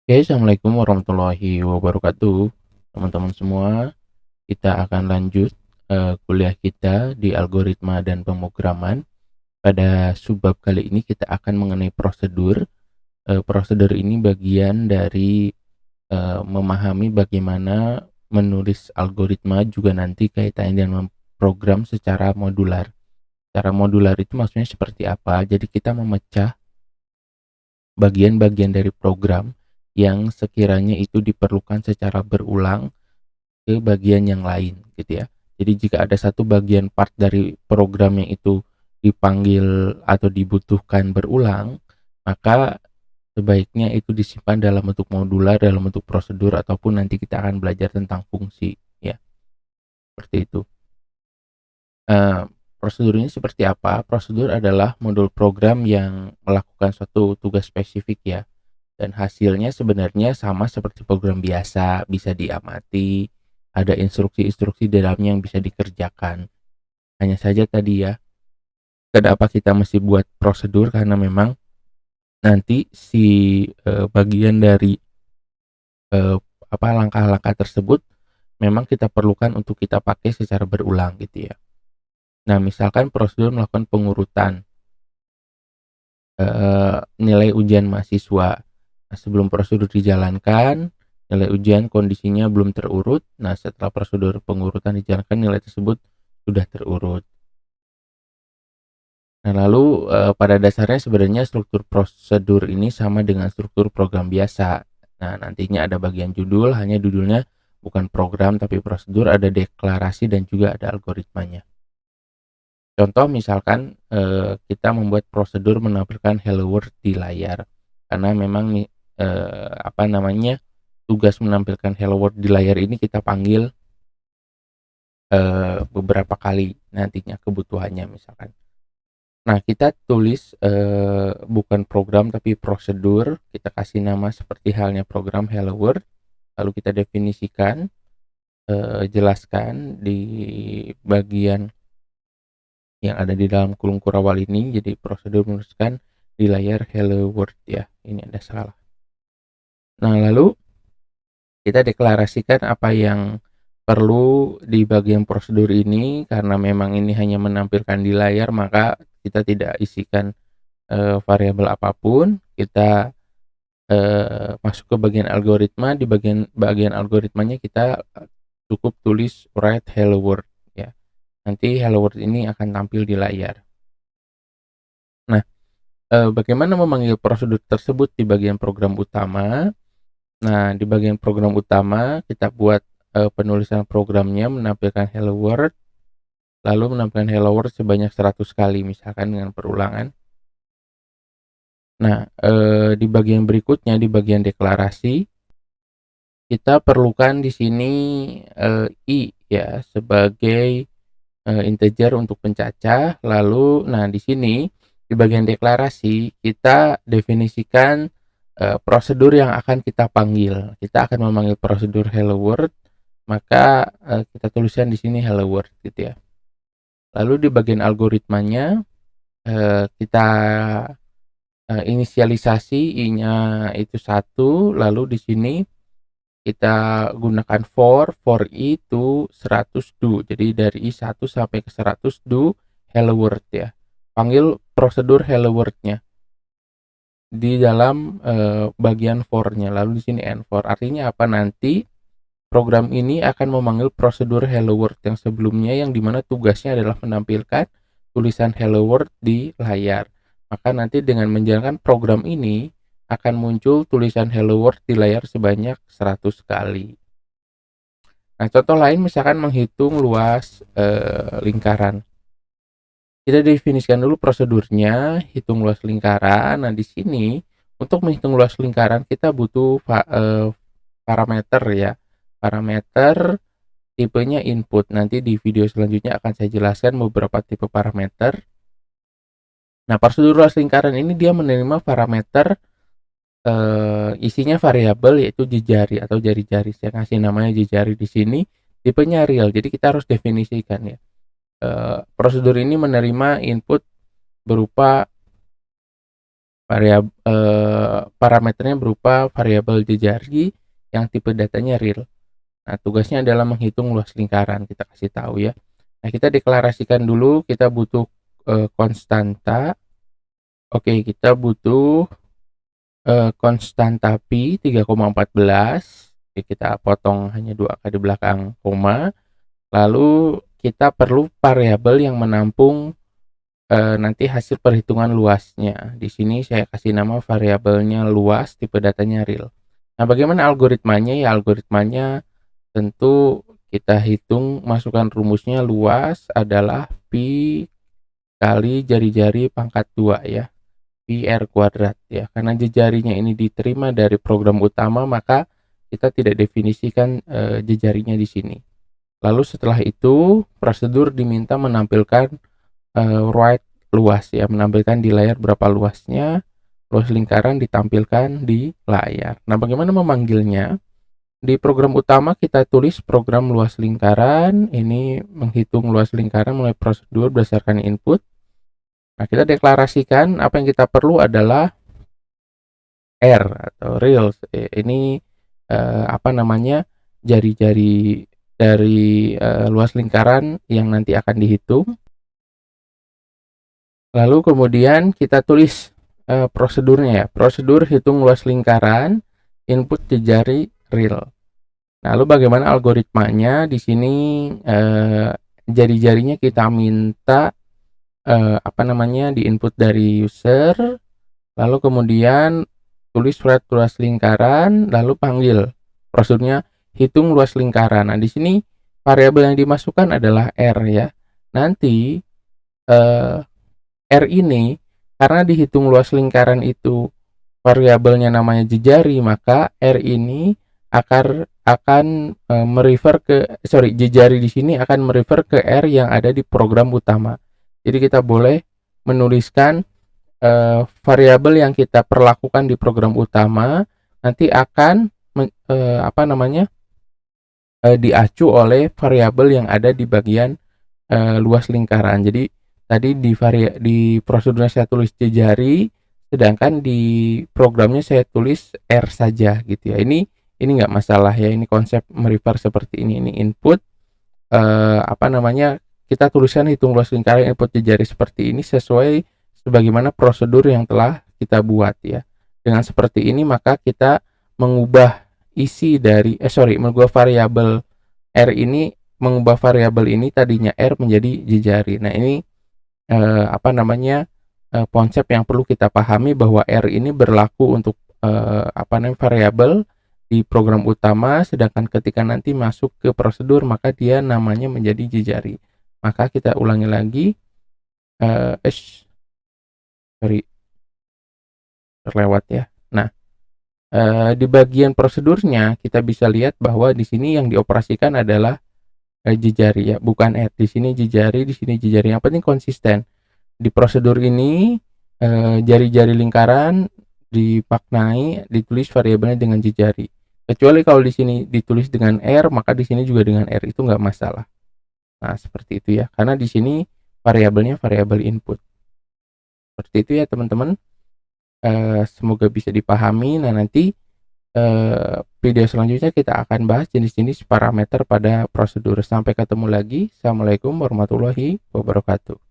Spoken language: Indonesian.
Oke, assalamualaikum warahmatullahi wabarakatuh, teman-teman semua. Kita akan lanjut kuliah kita di algoritma dan pemrograman. Pada subbab kali ini kita akan mengenai prosedur. Prosedur ini bagian dari memahami bagaimana menulis algoritma, juga nanti kaitannya dengan program secara modular. Secara modular itu maksudnya seperti apa? Jadi kita memecah bagian-bagian dari program yang sekiranya itu diperlukan secara berulang ke bagian yang lain gitu ya. Jadi jika ada satu bagian part dari program yang itu dipanggil atau dibutuhkan berulang, maka sebaiknya itu disimpan dalam bentuk modular, dalam bentuk prosedur, ataupun nanti kita akan belajar tentang fungsi ya, seperti itu. Eh, Prosedur ini seperti apa? Prosedur adalah modul program yang melakukan suatu tugas spesifik ya, dan hasilnya sebenarnya sama seperti program biasa, bisa diamati, ada instruksi-instruksi di dalamnya yang bisa dikerjakan. Hanya saja tadi ya, kenapa kita mesti buat prosedur, karena memang nanti si bagian dari eh, langkah-langkah tersebut memang kita perlukan untuk kita pakai secara berulang gitu ya. Nah, misalkan prosedur melakukan pengurutan nilai ujian mahasiswa. Nah, sebelum prosedur dijalankan, nilai ujian kondisinya belum terurut. Nah, setelah prosedur pengurutan dijalankan, nilai tersebut sudah terurut. Nah, lalu pada dasarnya sebenarnya struktur prosedur ini sama dengan struktur program biasa. Nah, nantinya ada bagian judul, hanya judulnya bukan program tapi prosedur, ada deklarasi dan juga ada algoritmanya. Contoh misalkan kita membuat prosedur menampilkan hello world di layar, karena memang tugas menampilkan hello world di layar ini kita panggil beberapa kali nantinya kebutuhannya misalkan. Nah, kita tulis bukan program tapi prosedur, kita kasih nama seperti halnya program hello world, lalu kita definisikan, jelaskan di bagian yang ada di dalam kurung kurawal ini. Jadi prosedur menuliskan di layar hello world ya, ini ada salah. Nah, lalu kita deklarasikan apa yang perlu di bagian prosedur ini. Karena memang ini hanya menampilkan di layar, maka kita tidak isikan variabel apapun. Kita masuk ke bagian algoritma. Di bagian algoritmanya kita cukup tulis write hello world ya. Nanti hello world ini akan tampil di layar. Nah, bagaimana memanggil prosedur tersebut di bagian program utama? Nah, di bagian program utama kita buat penulisan programnya menampilkan hello world, lalu menampilkan hello world sebanyak 100 kali misalkan dengan perulangan. Nah, di bagian berikutnya, di bagian deklarasi, kita perlukan di sini i ya sebagai integer untuk pencacah. Lalu nah di sini di bagian deklarasi kita definisikan prosedur yang akan kita panggil. Kita akan memanggil prosedur hello world, maka kita tuliskan di sini hello world gitu ya. Lalu di bagian algoritmanya kita inisialisasi i-nya itu 1, lalu di sini kita gunakan for i itu 100 do. Jadi dari i1 sampai ke 100 do hello world ya. Panggil prosedur hello world-nya di dalam bagian for-nya. Lalu di sini end for. Artinya apa? Nanti program ini akan memanggil prosedur hello world yang sebelumnya, yang dimana tugasnya adalah menampilkan tulisan hello world di layar. Maka nanti dengan menjalankan program ini akan muncul tulisan hello world di layar sebanyak 100 kali. Nah, contoh lain misalkan menghitung luas lingkaran. Kita definisikan dulu prosedurnya, hitung luas lingkaran. Nah, di sini untuk menghitung luas lingkaran kita butuh parameter ya. Parameter tipenya input. Nanti di video selanjutnya akan saya jelaskan beberapa tipe parameter. Nah, prosedur luas lingkaran ini dia menerima parameter isinya variabel yaitu jejari atau jari-jari. Saya kasih namanya jejari di sini. Tipenya real. Jadi kita harus definisikan ya. Prosedur ini menerima input berupa parameternya berupa variabel jejari yang tipe datanya real. Nah, tugasnya adalah menghitung luas lingkaran, kita kasih tahu ya. Nah, kita deklarasikan dulu, kita butuh konstanta. Oke, kita butuh konstanta pi 3,14. Oke, kita potong hanya 2 angka di belakang koma. Lalu kita perlu variabel yang menampung nanti hasil perhitungan luasnya. Di sini saya kasih nama variabelnya luas, tipe datanya real. Nah, bagaimana algoritmanya? Ya, algoritmanya tentu kita hitung, masukkan rumusnya. Luas adalah pi kali jari-jari pangkat 2 ya, pi r kuadrat ya. Karena jejarinya ini diterima dari program utama, maka kita tidak definisikan jejarinya di sini. Lalu setelah itu prosedur diminta menampilkan right luas ya, menampilkan di layar berapa luasnya. Luas lingkaran ditampilkan di layar. Nah, bagaimana memanggilnya? Di program utama kita tulis program luas lingkaran, ini menghitung luas lingkaran melalui prosedur berdasarkan input. Nah, kita deklarasikan apa yang kita perlu adalah R atau real. Ini apa namanya, jari-jari dari luas lingkaran yang nanti akan dihitung. Lalu kemudian kita tulis prosedurnya ya, prosedur hitung luas lingkaran, input jejari real. Nah, lalu bagaimana algoritmanya? Di sini jari-jarinya kita minta apa namanya, di input dari user, lalu kemudian tulis surat luas lingkaran, lalu panggil prosedurnya hitung luas lingkaran. Nah, di sini variabel yang dimasukkan adalah R ya. Nanti R ini karena dihitung luas lingkaran itu variabelnya namanya jejari, maka R ini akan merefer ke jejari di sini akan merefer ke R yang ada di program utama. Jadi kita boleh menuliskan variabel yang kita perlakukan di program utama nanti akan apa namanya, diacu oleh variabel yang ada di bagian luas lingkaran. Jadi tadi di prosedurnya saya tulis jejari, sedangkan di programnya saya tulis R saja gitu ya. Ini nggak masalah ya, ini konsep merefer seperti ini input apa namanya, kita tuliskan hitung luas lingkaran input jejari seperti ini sesuai sebagaimana prosedur yang telah kita buat ya. Dengan seperti ini maka kita mengubah isi dari mengubah variabel R ini, mengubah variabel ini tadinya R menjadi jejari. Nah, ini apa namanya, konsep yang perlu kita pahami bahwa R ini berlaku untuk apa namanya, variabel di program utama, sedangkan ketika nanti masuk ke prosedur maka dia namanya menjadi jejari. Maka kita ulangi lagi, terlewat ya. Nah, di bagian prosedurnya kita bisa lihat bahwa di sini yang dioperasikan adalah jejari ya, bukan R. Di sini jejari, di sini jejari. Yang penting konsisten. Di prosedur ini jari-jari lingkaran dimaknai, ditulis variabelnya dengan jejari. Kecuali kalau di sini ditulis dengan R, maka di sini juga dengan R, itu nggak masalah. Nah, seperti itu ya. Karena di sini variabelnya variabel input. Seperti itu ya teman-teman. Semoga bisa dipahami. Nah, nanti video selanjutnya kita akan bahas jenis-jenis parameter pada prosedur. Sampai ketemu lagi. Assalamualaikum warahmatullahi wabarakatuh.